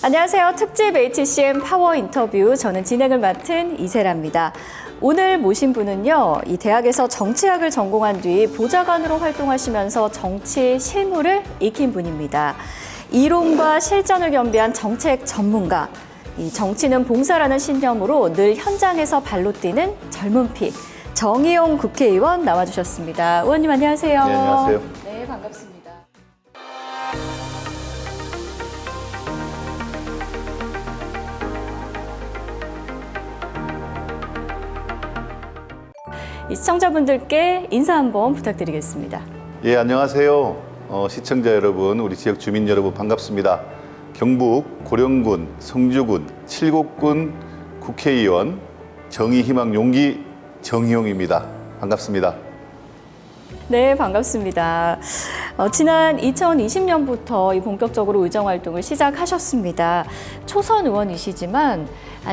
안녕하세요. 특집 HCM 파워 인터뷰. 저는 진행을 맡은 이세라입니다. 오늘 모신 분은요, 이 대학에서 정치학을 전공한 뒤 보좌관으로 활동하시면서 정치 실무를 익힌 분입니다. 이론과 실전을 겸비한 정책 전문가. 이 정치는 봉사라는 신념으로 늘 현장에서 발로 뛰는 젊은 피. 정의용 국회의원 나와주셨습니다. 의원님 안녕하세요. 네, 안녕하세요. 네, 반갑습니다. 이 시청자분들께 인사 한번 부탁드리겠습니다. 예, 안녕하세요. 시청자 여러분, 우리 지역 주민 여러분 반갑습니다. 경북 고령군, 성주군, 칠곡군 국회의원 정의희망 용기 정희용입니다. 반갑습니다. 네, 반갑습니다. 지난 2020년부터 본격적으로 의정활동을 시작하셨습니다. 초선 의원이시지만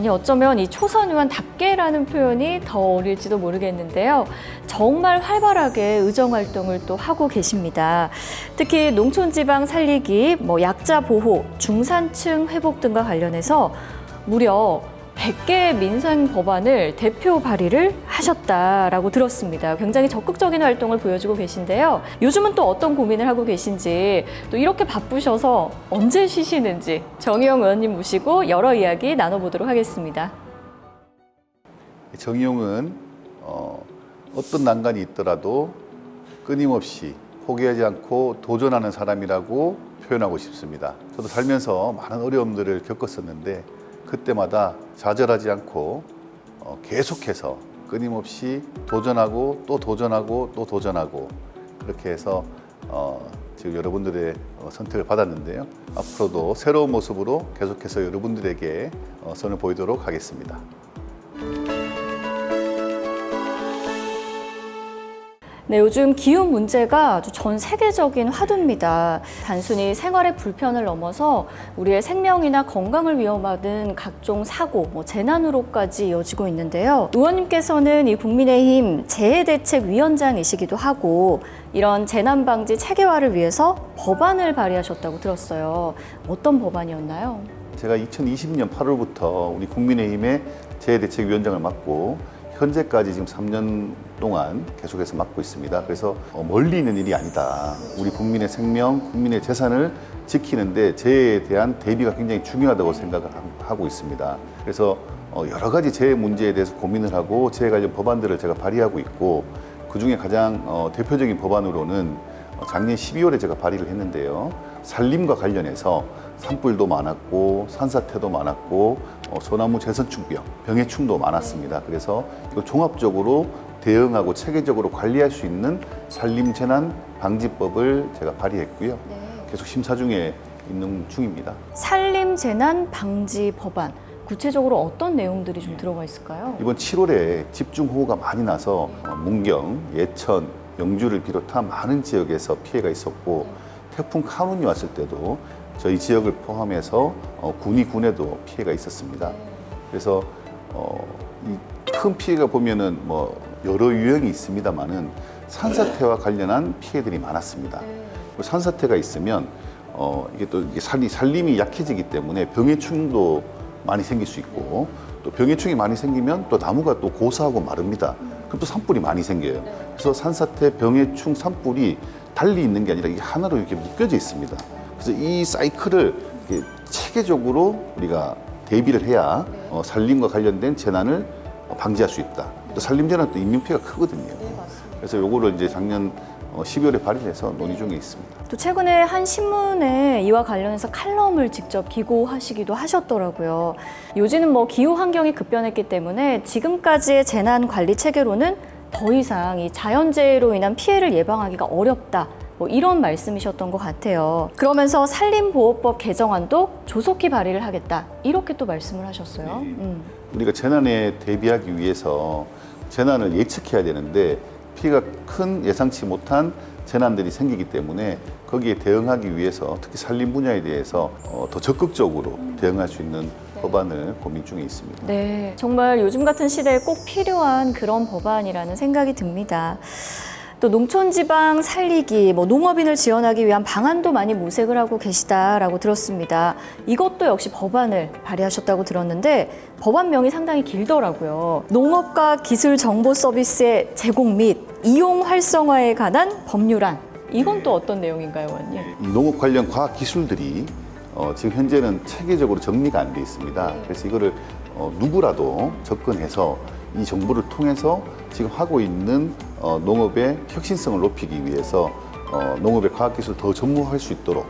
어쩌면 이 초선 의원답게라는 표현이 더 어울릴지도 모르겠는데요. 정말 활발하게 의정활동을 또 하고 계십니다. 특히 농촌지방 살리기, 약자 보호, 중산층 회복 등과 관련해서 무려 100개의 민생 법안을 대표 발의를 하셨다라고 들었습니다. 굉장히 적극적인 활동을 보여주고 계신데요. 요즘은 또 어떤 고민을 하고 계신지, 또 이렇게 바쁘셔서 언제 쉬시는지 정의용 의원님 모시고 여러 이야기 나눠보도록 하겠습니다. 정희용은 어떤 난관이 있더라도 끊임없이 포기하지 않고 도전하는 사람이라고 표현하고 싶습니다. 저도 살면서 많은 어려움들을 겪었었는데 그때마다 좌절하지 않고 계속해서 끊임없이 도전하고 또 도전하고 또 도전하고 그렇게 해서 지금 여러분들의 선택을 받았는데요. 앞으로도 새로운 모습으로 계속해서 여러분들에게 선을 보이도록 하겠습니다. 네, 요즘 기후 문제가 아주 전 세계적인 화두입니다. 단순히 생활의 불편을 넘어서 우리의 생명이나 건강을 위협하는 각종 사고, 재난으로까지 이어지고 있는데요. 의원님께서는 이 국민의힘 재해대책위원장이시기도 하고 이런 재난 방지 체계화를 위해서 법안을 발의하셨다고 들었어요. 어떤 법안이었나요? 제가 2020년 8월부터 우리 국민의힘의 재해대책위원장을 맡고 현재까지 지금 3년 동안 계속해서 맡고 있습니다. 그래서 멀리 있는 일이 아니다. 우리 국민의 생명, 국민의 재산을 지키는데 재해에 대한 대비가 굉장히 중요하다고 생각을 하고 있습니다. 그래서 여러 가지 재해 문제에 대해서 고민을 하고 재해 관련 법안들을 제가 발의하고 있고 그중에 가장 대표적인 법안으로는 작년 12월에 제가 발의를 했는데요. 산림과 관련해서 산불도 많았고 산사태도 많았고 소나무 재선충병, 병해충도 많았습니다. 그래서 이거 종합적으로 대응하고 체계적으로 관리할 수 있는 산림재난방지법을 제가 발의했고요. 계속 심사 중에 있는 중입니다. 산림재난방지 법안, 구체적으로 어떤 내용들이 좀 들어가 있을까요? 이번 7월에 집중호우가 많이 나서 문경, 예천, 영주를 비롯한 많은 지역에서 피해가 있었고 태풍 카눈이 왔을 때도 저희 지역을 포함해서 군에도 피해가 있었습니다. 그래서 이 큰 피해가 보면은 여러 유형이 있습니다만은 산사태와 관련한 피해들이 많았습니다. 산사태가 있으면 이게 또 산림이 약해지기 때문에 병해충도 많이 생길 수 있고 또 병해충이 많이 생기면 또 나무가 또 고사하고 마릅니다. 그럼 또 산불이 많이 생겨요. 그래서 산사태, 병해충, 산불이 달리 있는 게 아니라 이게 하나로 이렇게 묶여져 있습니다. 그래서 이 사이클을 체계적으로 우리가 대비를 해야 산림과 관련된 재난을 방지할 수 있다. 또 산림재난은 또 인명피해가 크거든요. 그래서 요거를 이제 작년 12월에 발의해서 논의 중에 있습니다. 또 최근에 한 신문에 이와 관련해서 칼럼을 직접 기고하시기도 하셨더라고요. 요즘은 기후 환경이 급변했기 때문에 지금까지의 재난 관리 체계로는 더 이상 이 자연재해로 인한 피해를 예방하기가 어렵다. 이런 말씀이셨던 것 같아요. 그러면서 산림보호법 개정안도 조속히 발의를 하겠다. 이렇게 또 말씀을 하셨어요. 우리가 재난에 대비하기 위해서 재난을 예측해야 되는데 피해가 큰 예상치 못한 재난들이 생기기 때문에 거기에 대응하기 위해서 특히 산림 분야에 대해서 더 적극적으로 대응할 수 있는 법안을 고민 중에 있습니다. 네, 정말 요즘 같은 시대에 꼭 필요한 그런 법안이라는 생각이 듭니다. 또 농촌지방 살리기, 농업인을 지원하기 위한 방안도 많이 모색을 하고 계시다라고 들었습니다. 이것도 역시 법안을 발의하셨다고 들었는데 법안명이 상당히 길더라고요. 농업과 기술 정보 서비스의 제공 및 이용 활성화에 관한 법률안. 이건 또 어떤 내용인가요, 의원님? 이 농업 관련 과학 기술들이 지금 현재는 체계적으로 정리가 안 돼 있습니다. 그래서 이거를 누구라도 접근해서 이 정보를 통해서 지금 하고 있는 농업의 혁신성을 높이기 위해서 농업의 과학기술을 더 전무할 수 있도록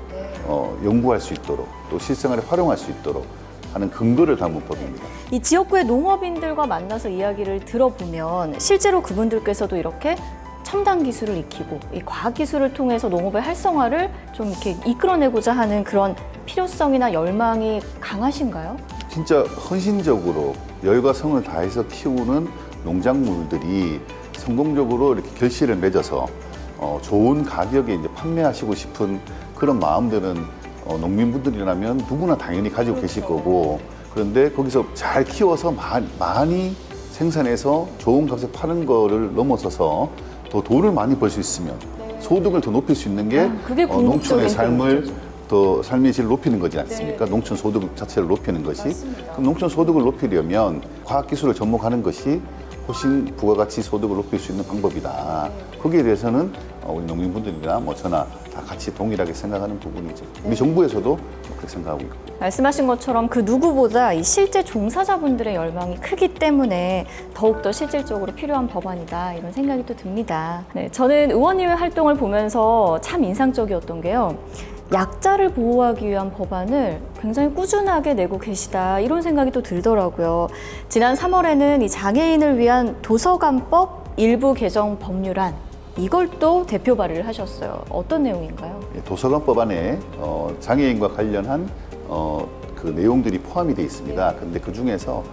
연구할 수 있도록 또 실생활에 활용할 수 있도록 하는 근거를 담은 법입니다. 이 지역구의 농업인들과 만나서 이야기를 들어보면 실제로 그분들께서도 이렇게 첨단 기술을 익히고 이 과학 기술을 통해서 농업의 활성화를 좀 이렇게 이끌어내고자 하는 그런 필요성이나 열망이 강하신가요? 진짜 헌신적으로 열과 성을 다해서 키우는 농작물들이 성공적으로 이렇게 결실을 맺어서 좋은 가격에 이제 판매하시고 싶은 그런 마음들은 농민분들이라면 누구나 당연히 가지고 계실 거고, 그런데 거기서 잘 키워서 많이 생산해서 좋은 값에 파는 거를 넘어서서 더 돈을 많이 벌 수 있으면 소득을 더 높일 수 있는 게 그게 농촌의 삶을 목표죠. 더 삶의 질을 높이는 거지 않습니까? 농촌 소득 자체를 높이는 것이. 맞습니다. 그럼 농촌 소득을 높이려면 과학기술을 접목하는 것이 훨씬 부가가치 소득을 높일 수 있는 방법이다. 거기에 대해서는 우리 농민분들이나 저나 다 같이 동일하게 생각하는 부분이죠. 우리 정부에서도 그렇게 생각하고 있고. 말씀하신 것처럼 그 누구보다 이 실제 종사자분들의 열망이 크기 때문에 더욱더 실질적으로 필요한 법안이다 이런 생각이 또 듭니다. 네, 저는 의원님의 활동을 보면서 참 인상적이었던 게요. 약자를 보호하기 위한 법안을 굉장히 꾸준하게 내고 계시다 이런 생각이 또 들더라고요. 지난 3월에는 이 장애인을 위한 도서관법 일부 개정 법률안 이걸 또 대표 발의를 하셨어요. 어떤 내용인가요? 도서관법 안에 장애인과 관련한 그 내용들이 포함이 되어 있습니다. 그런데 그 중에서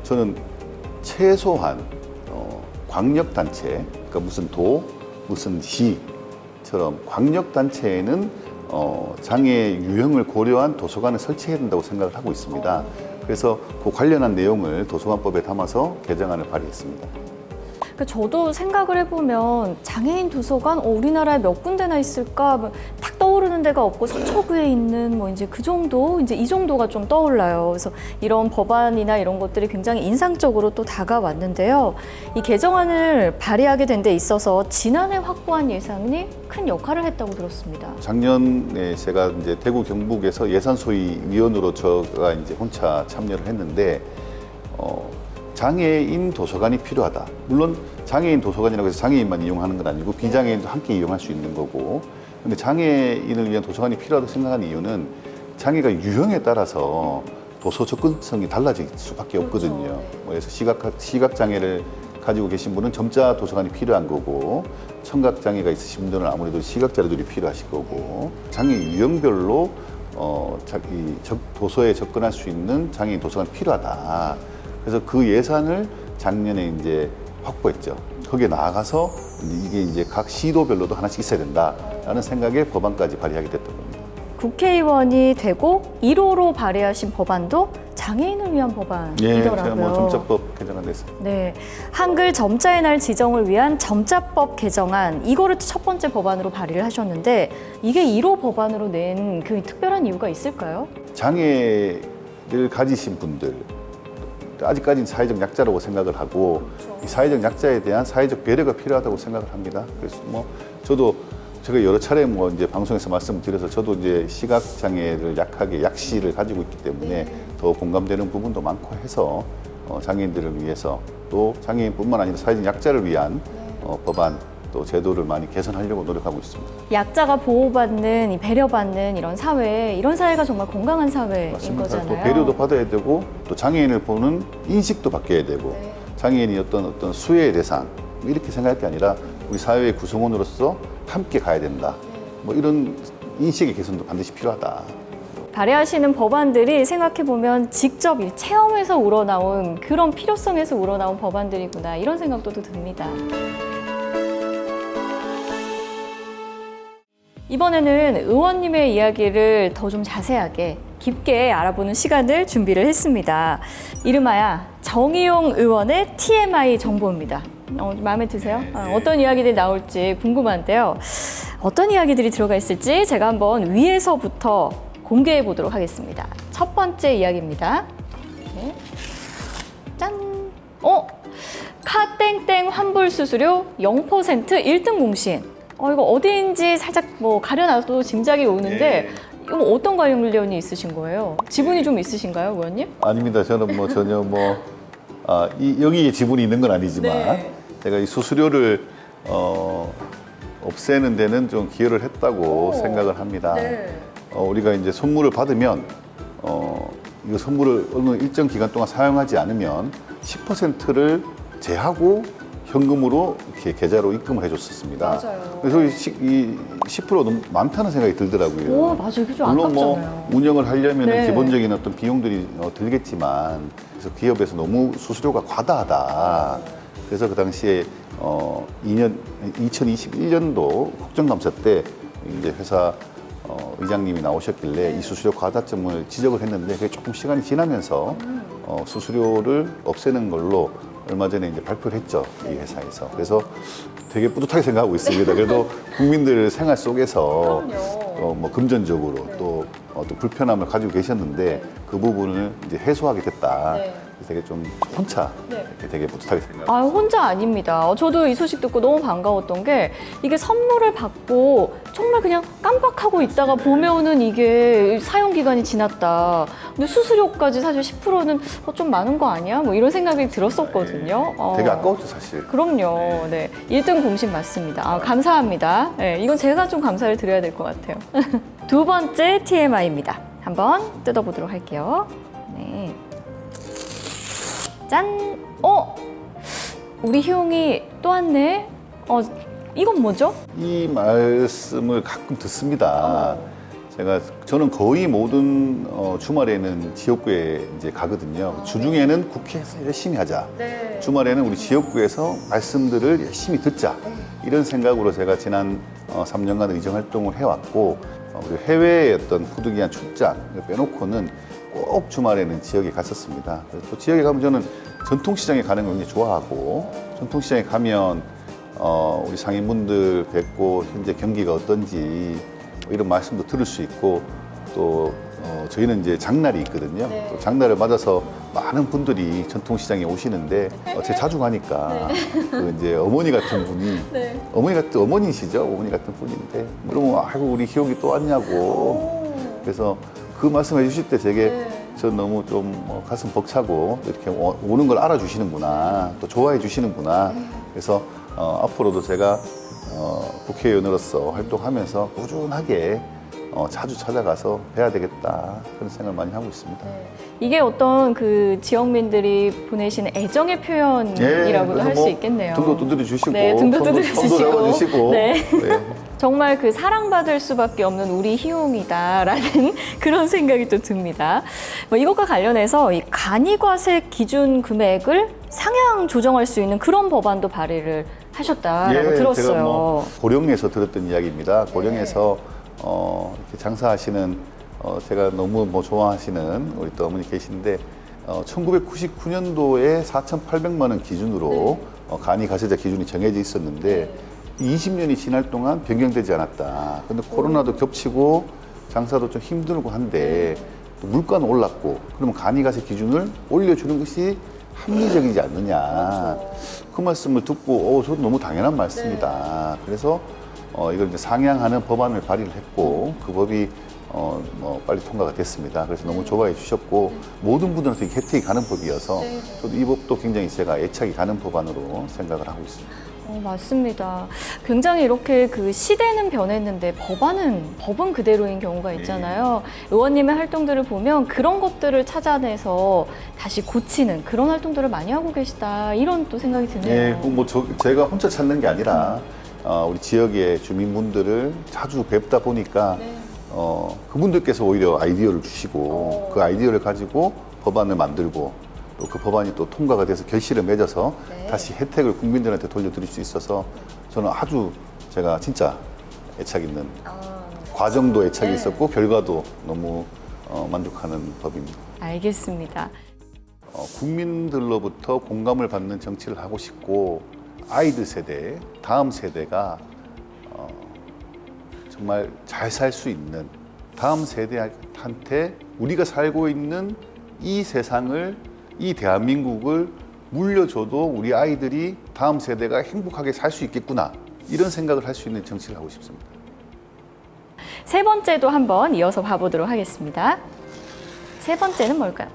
저는 최소한 광역단체, 그러니까 무슨 도, 무슨 시처럼 광역단체에는 장애 유형을 고려한 도서관을 설치해야 된다고 생각을 하고 있습니다. 그래서 그 관련한 내용을 도서관법에 담아서 개정안을 발의했습니다. 저도 생각을 해보면 장애인 도서관 우리나라에 몇 군데나 있을까 딱 떠오르는 데가 없고 서초구에 있는 이제 그 정도 이제 이 정도가 좀 떠올라요. 그래서 이런 법안이나 이런 것들이 굉장히 인상적으로 또 다가왔는데요. 이 개정안을 발의하게 된 데 있어서 지난해 확보한 예산이 큰 역할을 했다고 들었습니다. 작년에 제가 이제 대구 경북에서 예산소위 위원으로 제가 이제 혼자 참여를 했는데 장애인 도서관이 필요하다. 물론 장애인 도서관이라고 해서 장애인만 이용하는 건 아니고 비장애인도 함께 이용할 수 있는 거고. 근데 장애인을 위한 도서관이 필요하다고 생각하는 이유는 장애가 유형에 따라서 도서 접근성이 달라질 수밖에 없거든요. 그래서 시각 장애를 가지고 계신 분은 점자 도서관이 필요한 거고, 청각 장애가 있으신 분들은 아무래도 시각 자료들이 필요하실 거고, 장애 유형별로 도서에 접근할 수 있는 장애인 도서관이 필요하다. 그래서 그 예산을 작년에 이제 확보했죠. 거기에 나아가서 이게 이제 각 시도별로도 하나씩 있어야 된다라는 생각에 법안까지 발의하게 됐던 겁니다. 국회의원이 되고 1호로 발의하신 법안도 장애인을 위한 법안이더라고요. 제가 점자법 개정안 됐습니다. 네, 한글 점자의 날 지정을 위한 점자법 개정안 이거를 첫 번째 법안으로 발의를 하셨는데 이게 1호 법안으로 낸 그 특별한 이유가 있을까요? 장애를 가지신 분들 아직까지는 사회적 약자라고 생각을 하고 이 사회적 약자에 대한 사회적 배려가 필요하다고 생각을 합니다. 그래서 저도 제가 여러 차례 이제 방송에서 말씀드려서 저도 이제 시각 장애를 약하게 약시를 가지고 있기 때문에 더 공감되는 부분도 많고 해서 장애인들을 위해서 또 장애인뿐만 아니라 사회적 약자를 위한 법안 또 제도를 많이 개선하려고 노력하고 있습니다. 약자가 보호받는, 배려받는 이런 사회, 이런 사회가 정말 건강한 사회인 맞습니다. 거잖아요. 또 배려도 받아야 되고 또 장애인을 보는 인식도 바뀌어야 되고 장애인이 어떤 수혜의 대상 이렇게 생각할 게 아니라 우리 사회의 구성원으로서 함께 가야 된다. 이런 인식의 개선도 반드시 필요하다. 발의하시는 법안들이 생각해보면 직접 체험에서 우러나온 그런 필요성에서 우러나온 법안들이구나 이런 생각도 듭니다. 이번에는 의원님의 이야기를 더 좀 자세하게 깊게 알아보는 시간을 준비를 했습니다. 이름하여 정의용 의원의 TMI 정보입니다. 마음에 드세요? 네. 어떤 이야기들이 나올지 궁금한데요. 어떤 이야기들이 들어가 있을지 제가 한번 위에서부터 공개해 보도록 하겠습니다. 첫 번째 이야기입니다. 네. 짠! 카땡땡 환불 수수료 0% 1등 공신. 이거 어디인지 살짝 뭐 가려놔도 짐작이 오는데 네. 이거 뭐 어떤 관련이 있으신 거예요? 지분이 좀 있으신가요, 의원님? 아닙니다. 저는 뭐 전혀 여기에 지분이 있는 건 아니지만 네. 제가 이 수수료를 없애는 데는 좀 기여를 했다고 생각을 합니다. 네. 우리가 이제 선물을 받으면 이거 선물을 어느 일정 기간 동안 사용하지 않으면 10%를 제하고 현금으로 이렇게 계좌로 입금을 해줬었습니다. 맞아요. 그래서 이 10% 너무 많다는 생각이 들더라고요. 오, 맞아요. 그게 좀 물론 아깝잖아요. 운영을 하려면 네. 기본적인 어떤 비용들이 들겠지만 그래서 기업에서 너무 수수료가 과다하다. 그래서 그 당시에 2021년도 국정감사 때 이제 회사 의장님이 나오셨길래 이 수수료 과다점을 지적을 했는데 그게 조금 시간이 지나면서 수수료를 없애는 걸로 얼마 전에 이제 발표를 했죠, 이 회사에서. 그래서 되게 뿌듯하게 생각하고 있습니다. 그래도 국민들 생활 속에서 뭐 금전적으로 또 불편함을 가지고 계셨는데 그 부분을 이제 해소하게 됐다. 네. 그래서 되게 좀 혼자 이렇게 되게 뿌듯하게 생각합니다. 혼자 아닙니다. 저도 이 소식 듣고 너무 반가웠던 게 이게 선물을 받고 정말 그냥 깜빡하고 있다가 보면은 이게 사용 기간이 지났다. 근데 수수료까지 사실 10%는 좀 많은 거 아니야? 뭐 이런 생각이 들었었거든요. 되게 아까웠죠, 사실. 그럼요. 네. 1등 공신 맞습니다. 감사합니다. 네, 이건 제가 좀 감사를 드려야 될 것 같아요. 두 번째 TMI입니다. 한번 뜯어보도록 할게요. 네. 짠! 우리 희용이 또 왔네? 이건 뭐죠? 이 말씀을 가끔 듣습니다. 저는 거의 모든 주말에는 지역구에 이제 가거든요. 주중에는 국회에서 열심히 하자. 네. 주말에는 우리 지역구에서 말씀들을 열심히 듣자. 이런 생각으로 제가 지난 3년간 의정 활동을 해왔고, 우리 해외의 어떤 부득이한 출장을 빼놓고는 꼭 주말에는 지역에 갔었습니다. 그래서 또 지역에 가면 저는 전통시장에 가는 걸 굉장히 좋아하고, 전통시장에 가면 우리 상인분들 뵙고 현재 경기가 어떤지 이런 말씀도 들을 수 있고, 또 저희는 이제 장날이 있거든요. 네. 또 장날을 맞아서 많은 분들이 전통시장에 오시는데 제가 자주 가니까 그 이제 어머니 같은 분이 네. 어머니시죠? 어머니 같은 분인데 그러면 아이고 우리 희옥이 또 왔냐고. 그래서 그 말씀해 주실 때 되게 전 너무 좀 가슴 벅차고 이렇게 오는 걸 알아주시는구나, 또 좋아해 주시는구나. 그래서 앞으로도 제가 국회의원으로서 활동하면서 꾸준하게 자주 찾아가서 뵈야 되겠다, 그런 생각을 많이 하고 있습니다. 이게 어떤 그 지역민들이 보내시는 애정의 표현이라고도 할 수 있겠네요. 등도 두드려 주시고, 네, 등도 두드려 주시고. 손도 잡아주시고. 네. 네. 정말 그 사랑받을 수밖에 없는 우리 희용이다라는 그런 생각이 또 듭니다. 이것과 관련해서 이 간이과세 기준 금액을 상향 조정할 수 있는 그런 법안도 발의를 하셨다라고 들었어요. 제가 고령에서 들었던 이야기입니다. 고령에서 이렇게 장사하시는 제가 너무 좋아하시는 우리 또 어머니 계신데 1999년도에 4,800만 원 기준으로 간이 가세자 기준이 정해져 있었는데 20년이 지날 동안 변경되지 않았다. 근데 코로나도 겹치고 장사도 좀 힘들고 한데 또 물가는 올랐고, 그러면 간이 가세 기준을 올려주는 것이 합리적이지 않느냐. 그 말씀을 듣고 저도 너무 당연한 말씀이다. 그래서 이걸 이제 상향하는 법안을 발의를 했고, 그 법이 빨리 통과가 됐습니다. 그래서 너무 좋아해 주셨고, 모든 분들한테 혜택이 가는 법이어서 저도 이 법도 굉장히 제가 애착이 가는 법안으로 생각을 하고 있습니다. 맞습니다. 굉장히 이렇게 그 시대는 변했는데 법은 그대로인 경우가 있잖아요. 의원님의 활동들을 보면 그런 것들을 찾아내서 다시 고치는 그런 활동들을 많이 하고 계시다, 이런 또 생각이 드네요. 네, 제가 혼자 찾는 게 아니라 우리 지역의 주민분들을 자주 뵙다 보니까 그분들께서 오히려 아이디어를 주시고 그 아이디어를 가지고 법안을 만들고, 또 그 법안이 또 통과가 돼서 결실을 맺어서 다시 혜택을 국민들한테 돌려드릴 수 있어서 저는 아주 제가 진짜 애착 있는, 과정도 애착이 있었고 결과도 너무 만족하는 법입니다. 알겠습니다. 국민들로부터 공감을 받는 정치를 하고 싶고, 아이들 세대, 다음 세대가 정말 잘 살 수 있는 다음 세대한테 우리가 살고 있는 이 세상을, 이 대한민국을 물려줘도 우리 아이들이 다음 세대가 행복하게 살 수 있겠구나, 이런 생각을 할 수 있는 정치를 하고 싶습니다. 세 번째도 한번 이어서 봐보도록 하겠습니다. 세 번째는 뭘까요?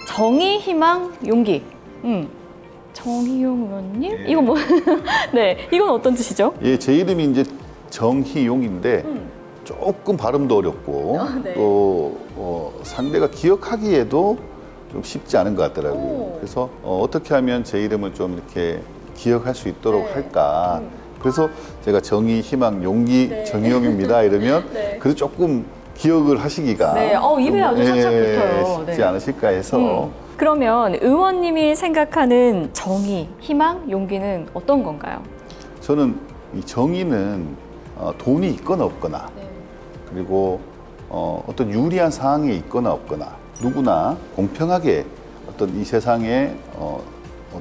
정의, 희망, 용기. 정희용 의원님? 예. 이거 뭐? 네, 이건 어떤 뜻이죠? 예, 제 이름이 이제 정희용인데 조금 발음도 어렵고 네. 또 상대가 기억하기에도 좀 쉽지 않은 것 같더라고요. 오. 그래서 어떻게 하면 제 이름을 좀 이렇게 기억할 수 있도록 네. 할까. 그래서 제가 정의, 희망, 용기, 네. 정희용입니다 이러면 네. 그래도 조금 기억을 하시기가 네, 입에 아주 착착 붙어요. 쉽지 네. 않으실까 해서 그러면 의원님이 생각하는 정의, 희망, 용기는 어떤 건가요? 저는 이 정의는 돈이 있거나 없거나 그리고 어떤 유리한 상황에 있거나 없거나 누구나 공평하게 어떤 이 세상에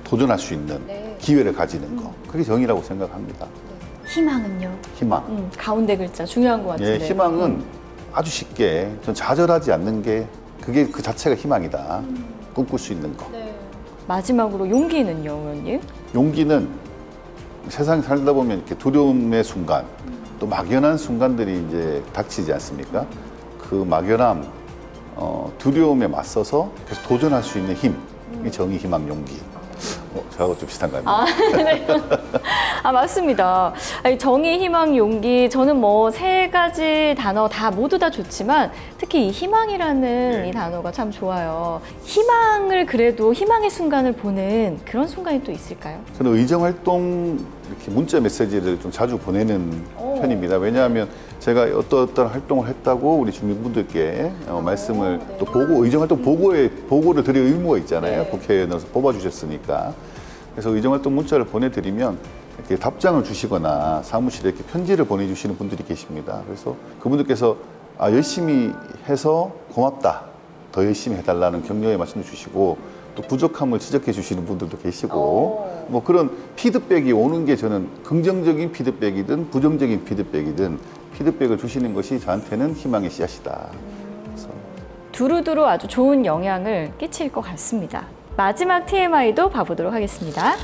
도전할 수 있는 기회를 가지는 거, 그게 정의라고 생각합니다. 희망은요? 희망. 가운데 글자 중요한 것 같은데. 예, 희망은 아주 쉽게 전 좌절하지 않는 게 그게 그 자체가 희망이다. 꿈꿀 수 있는 거. 마지막으로 용기는요, 의원님? 용기는 세상에 살다 보면 이렇게 두려움의 순간, 또 막연한 순간들이 이제 닥치지 않습니까? 그 막연함, 두려움에 맞서서 계속 도전할 수 있는 힘, 이 정의, 희망, 용기. 저하고 좀 비슷한 거 아닙니까? 네. 맞습니다. 아니, 정의, 희망, 용기. 저는 뭐 세 가지 단어 모두 다 좋지만 특히 이 희망이라는 이 단어가 참 좋아요. 희망을 그래도 희망의 순간을 보는 그런 순간이 또 있을까요? 저는 의정활동 이렇게 문자 메시지를 좀 자주 보내는 편입니다. 왜냐하면 제가 어떤 활동을 했다고 우리 주민분들께 말씀을 또 의정활동 보고를 드릴 의무가 있잖아요. 국회의원으로서 뽑아주셨으니까. 그래서 의정활동 문자를 보내드리면 이렇게 답장을 주시거나 사무실에 이렇게 편지를 보내주시는 분들이 계십니다. 그래서 그분들께서 열심히 해서 고맙다, 더 열심히 해달라는 격려의 말씀을 주시고 또 부족함을 지적해 주시는 분들도 계시고 뭐 그런 피드백이 오는 게 저는 긍정적인 피드백이든 부정적인 피드백이든 피드백을 주시는 것이 저한테는 희망의 씨앗이다. 그래서 두루두루 아주 좋은 영향을 끼칠 것 같습니다. 마지막 TMI도 봐보도록 하겠습니다.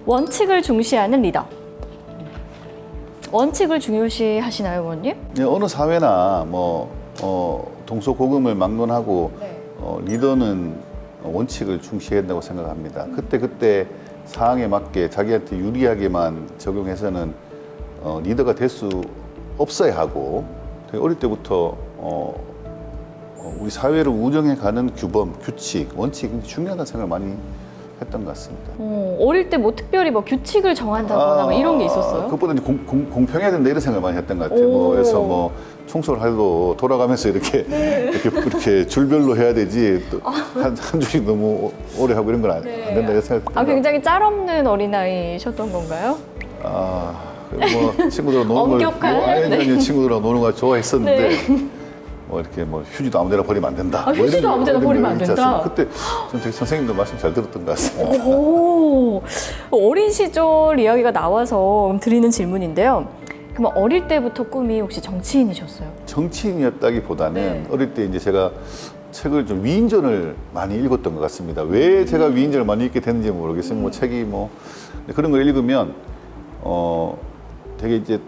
원칙을 중시하는 리더. 원칙을 중요시 하시나요, 의원님? 네, 어느 사회나 동서고금을 막론하고 리더는 원칙을 중시해야 된다고 생각합니다. 그때 상황에 맞게 자기한테 유리하게만 적용해서는 리더가 될 수 없어야 하고, 되게 어릴 때부터 우리 사회를 운영해가는 규범, 규칙, 원칙이 굉장히 중요하다는 생각을 많이 했던 것 같습니다. 어릴 때 뭐 특별히 뭐 규칙을 정한다거나 뭐 이런 게 있었어요? 그것보다는 공평해야 된다 이런 생각을 많이 했던 것 같아요. 그래서 청소를 해도 돌아가면서 이렇게 줄별로 해야 되지 또 한 주씩 너무 오래 하고 이런 건 안 된다 이런 생각. 굉장히 짤 없는 어린아이셨던 건가요? 뭐 친구들하고 노는 걸 엄격한? 친구들하고 노는 걸 좋아했었는데 이렇게 휴지도 아무데나 버리면 안 된다. 휴지도 아무데나 버리면 안 된다. 그때 전 되게 선생님도 말씀 잘 들었던 것 같습니다. 어린 시절 이야기가 나와서 드리는 질문인데요. 그럼 어릴 때부터 꿈이 혹시 정치인이셨어요? 정치인이었다기보다는 어릴 때 이제 제가 책을 좀 위인전을 많이 읽었던 것 같습니다. 왜 제가 위인전을 많이 읽게 됐는지 모르겠어요. 책이 그런 걸 읽으면 되게 이제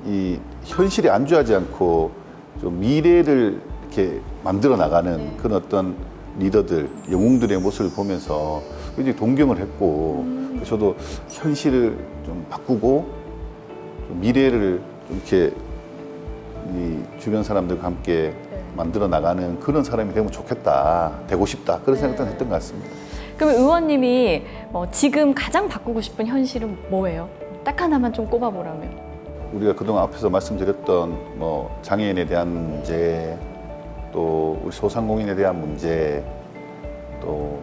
이 현실에 안주하지 않고 좀 미래를 이렇게 만들어 나가는 그런 어떤 리더들, 영웅들의 모습을 보면서 굉장히 동경을 했고, 저도 현실을 좀 바꾸고 좀 미래를 좀 이렇게 이 주변 사람들과 함께 만들어 나가는 그런 사람이 되면 좋겠다, 되고 싶다, 그런 생각도 했던 것 같습니다. 그럼 의원님이 지금 가장 바꾸고 싶은 현실은 뭐예요? 딱 하나만 좀 꼽아보라면. 우리가 그동안 앞에서 말씀드렸던 장애인에 대한 문제, 또 우리 소상공인에 대한 문제, 또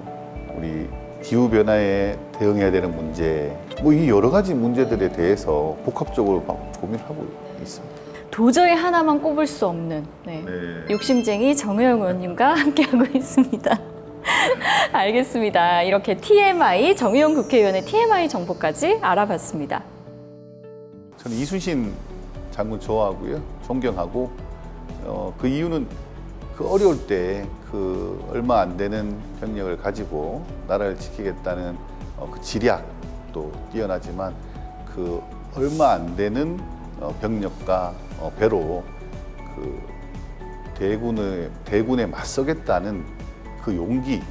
우리 기후 변화에 대응해야 되는 문제, 이 여러 가지 문제들에 대해서 복합적으로 막 고민하고 있습니다. 도저히 하나만 꼽을 수 없는 욕심쟁이 정혜영 의원님과 함께하고 있습니다. 알겠습니다. 이렇게 TMI, 정의용 국회의원의 TMI 정보까지 알아봤습니다. 저는 이순신 장군 좋아하고요, 존경하고 그 이유는 그 어려울 때 그 얼마 안 되는 병력을 가지고 나라를 지키겠다는 그 지략도 뛰어나지만 그 얼마 안 되는 병력과 배로 그 대군에 맞서겠다는 그 용기,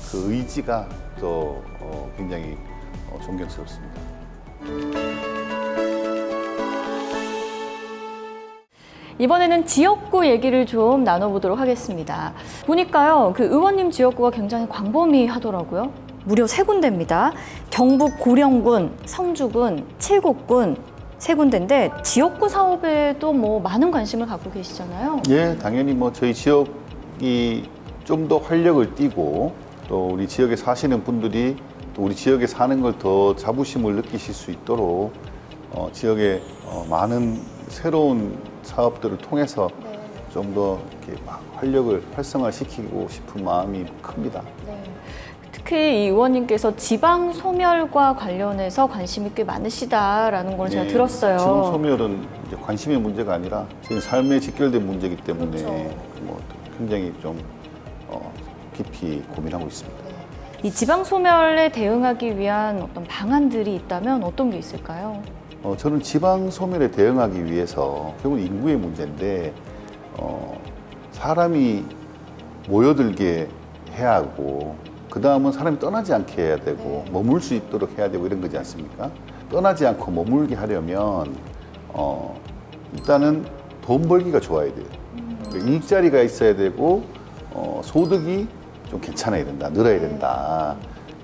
그 의지가 또 굉장히 존경스럽습니다. 이번에는 지역구 얘기를 좀 나눠보도록 하겠습니다. 보니까요, 그 의원님 지역구가 굉장히 광범위하더라고요. 무려 3군데입니다. 경북 고령군, 성주군, 칠곡군 3군데인데 지역구 사업에도 뭐 많은 관심을 갖고 계시잖아요. 예, 당연히 뭐 저희 지역이 좀 더 활력을 띠고 또 우리 지역에 사시는 분들이 또 우리 지역에 사는 걸 더 자부심을 느끼실 수 있도록 지역에 많은 새로운 사업들을 통해서 좀 더 이렇게 막 활력을 활성화시키고 싶은 마음이 큽니다. 네. 특히 이 의원님께서 지방 소멸과 관련해서 관심이 꽤 많으시다라는 걸 제가 들었어요. 지방 소멸은 이제 관심의 문제가 아니라 제 삶에 직결된 문제이기 때문에 그렇죠. 뭐 굉장히 좀 깊이 고민하고 있습니다. 이 지방 소멸에 대응하기 위한 어떤 방안들이 있다면 어떤 게 있을까요? 저는 지방 소멸에 대응하기 위해서 결국 인구의 문제인데 사람이 모여들게 해야 하고 그 다음은 사람이 떠나지 않게 해야 되고 머물 수 있도록 해야 되고 이런 거지 않습니까? 떠나지 않고 머물게 하려면 일단은 돈 벌기가 좋아야 돼요. 그러니까 일자리가 있어야 되고 소득이 좀 괜찮아야 된다, 늘어야 된다.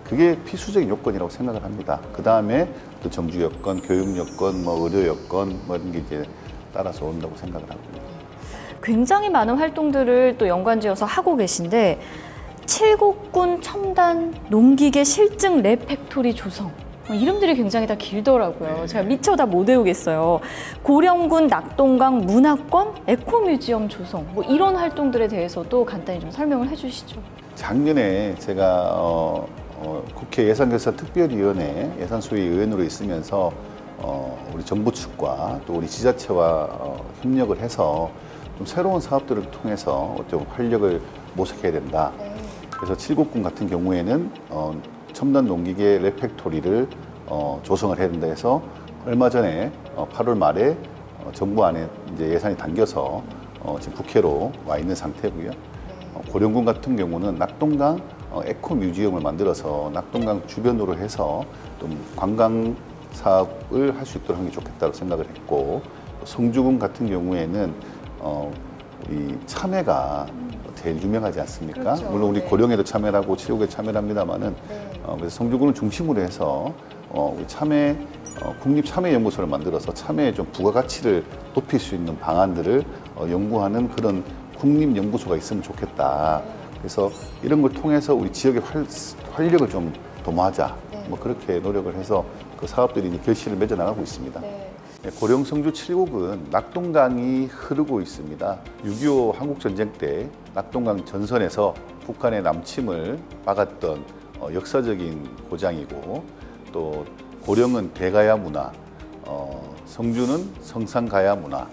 그게 필수적인 요건이라고 생각을 합니다. 그 다음에 또 정주 여건, 교육 여건, 뭐 의료 여건 뭐 이런 게 이제 따라서 온다고 생각을 합니다. 굉장히 많은 활동들을 또 연관지어서 하고 계신데 칠곡군 첨단 농기계 실증 랩팩토리 조성 이름들이 굉장히 다 길더라고요. 제가 미처 다 못 외우겠어요. 고령군 낙동강 문화권 에코뮤지엄 조성 뭐 이런 활동들에 대해서도 간단히 좀 설명을 해주시죠. 작년에 제가 국회 예산결산특별위원회 예산소위 의원으로 있으면서 우리 정부 측과 또 우리 지자체와 협력을 해서 좀 새로운 사업들을 통해서 좀 활력을 모색해야 된다. 그래서 칠곡군 같은 경우에는 첨단 농기계 랩팩토리를 조성을 해야 된다 해서 얼마 전에 8월 말에 정부 안에 이제 예산이 당겨서 지금 국회로 와 있는 상태고요. 고령군 같은 경우는 낙동강 에코뮤지엄을 만들어서 낙동강 주변으로 해서 좀 관광 사업을 할 수 있도록 하는 게 좋겠다고 생각을 했고 성주군 같은 경우에는 우리 참외가 제일 유명하지 않습니까? 그렇죠. 물론 우리 고령에도 참외를 하고 칠곡에 참외를 합니다만은 그래서 성주군을 중심으로 해서 우리 참외 국립 참외 연구소를 만들어서 참외의 좀 부가가치를 높일 수 있는 방안들을 연구하는 그런 국립 연구소가 있으면 좋겠다. 그래서 이런 걸 통해서 우리 지역의 활력을 좀 도모하자. 뭐 그렇게 노력을 해서 그 사업들이 이제 결실을 맺어 나가고 있습니다. 고령 성주 칠곡은 낙동강이 흐르고 있습니다. 6.25 한국전쟁 때 낙동강 전선에서 북한의 남침을 막았던 역사적인 고장이고 또 고령은 대가야 문화, 성주는 성산가야 문화,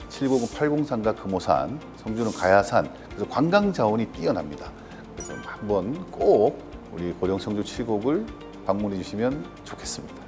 칠곡은 팔공산과 금오산, 성주는 가야산. 그래서 관광 자원이 뛰어납니다. 그래서 한번 꼭 우리 고령 성주 칠곡을 방문해 주시면 좋겠습니다.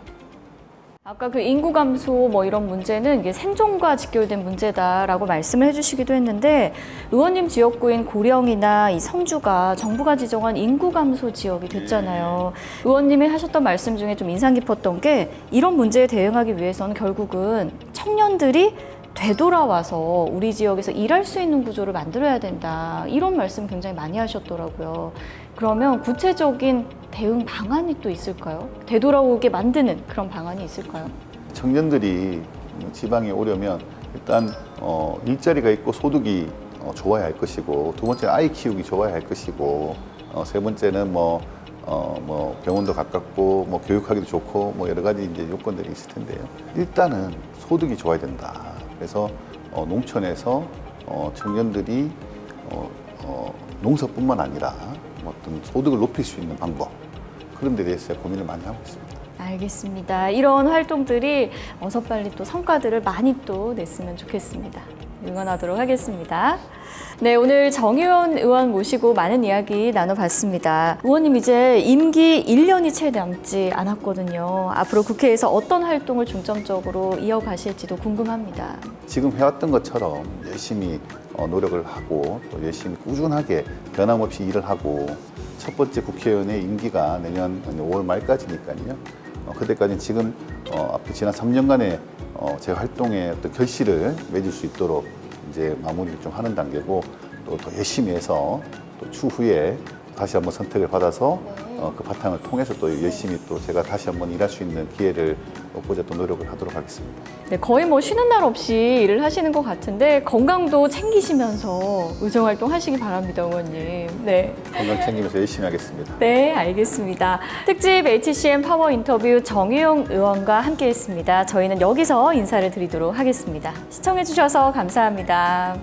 아까 그 인구 감소 뭐 이런 문제는 이게 생존과 직결된 문제다라고 말씀을 해주시기도 했는데 의원님 지역구인 고령이나 이 성주가 정부가 지정한 인구 감소 지역이 됐잖아요. 의원님이 하셨던 말씀 중에 좀 인상 깊었던 게 이런 문제에 대응하기 위해서는 결국은 청년들이 되돌아와서 우리 지역에서 일할 수 있는 구조를 만들어야 된다. 이런 말씀 굉장히 많이 하셨더라고요. 그러면 구체적인 대응 방안이 또 있을까요? 되돌아오게 만드는 그런 방안이 있을까요? 청년들이 지방에 오려면 일단 일자리가 있고 소득이 좋아야 할 것이고 두 번째는 아이 키우기 좋아야 할 것이고 세 번째는 뭐 병원도 가깝고 뭐 교육하기도 좋고 뭐 여러 가지 이제 요건들이 있을 텐데요. 일단은 소득이 좋아야 된다. 그래서 농촌에서 청년들이 농사뿐만 아니라 어떤 소득을 높일 수 있는 방법 그런 데 대해서 고민을 많이 하고 있습니다. 알겠습니다. 이런 활동들이 어서 빨리 또 성과들을 많이 또 냈으면 좋겠습니다. 응원하도록 하겠습니다. 네, 오늘 정의원 의원 모시고 많은 이야기 나눠봤습니다. 의원님 이제 임기 1년이 채 남지 않았거든요. 앞으로 국회에서 어떤 활동을 중점적으로 이어가실지도 궁금합니다. 지금 해왔던 것처럼 열심히 노력을 하고 또 열심히 꾸준하게 변함없이 일을 하고 첫 번째 국회의원의 임기가 내년 5월 말까지니까요. 그때까지는 지금 앞에 지난 3년간의 제 활동의 어떤 결실을 맺을 수 있도록 이제 마무리를 좀 하는 단계고 또 더 열심히 해서 또 추후에 다시 한번 선택을 받아서 그 바탕을 통해서 또 열심히 또 제가 다시 한번 일할 수 있는 기회를 얻고자 또 노력을 하도록 하겠습니다. 네, 거의 뭐 쉬는 날 없이 일을 하시는 것 같은데 건강도 챙기시면서 의정활동 하시기 바랍니다, 의원님. 네. 건강 챙기면서 열심히 하겠습니다. 네, 알겠습니다. 특집 HCM 파워 인터뷰 정의용 의원과 함께했습니다. 저희는 여기서 인사를 드리도록 하겠습니다. 시청해주셔서 감사합니다.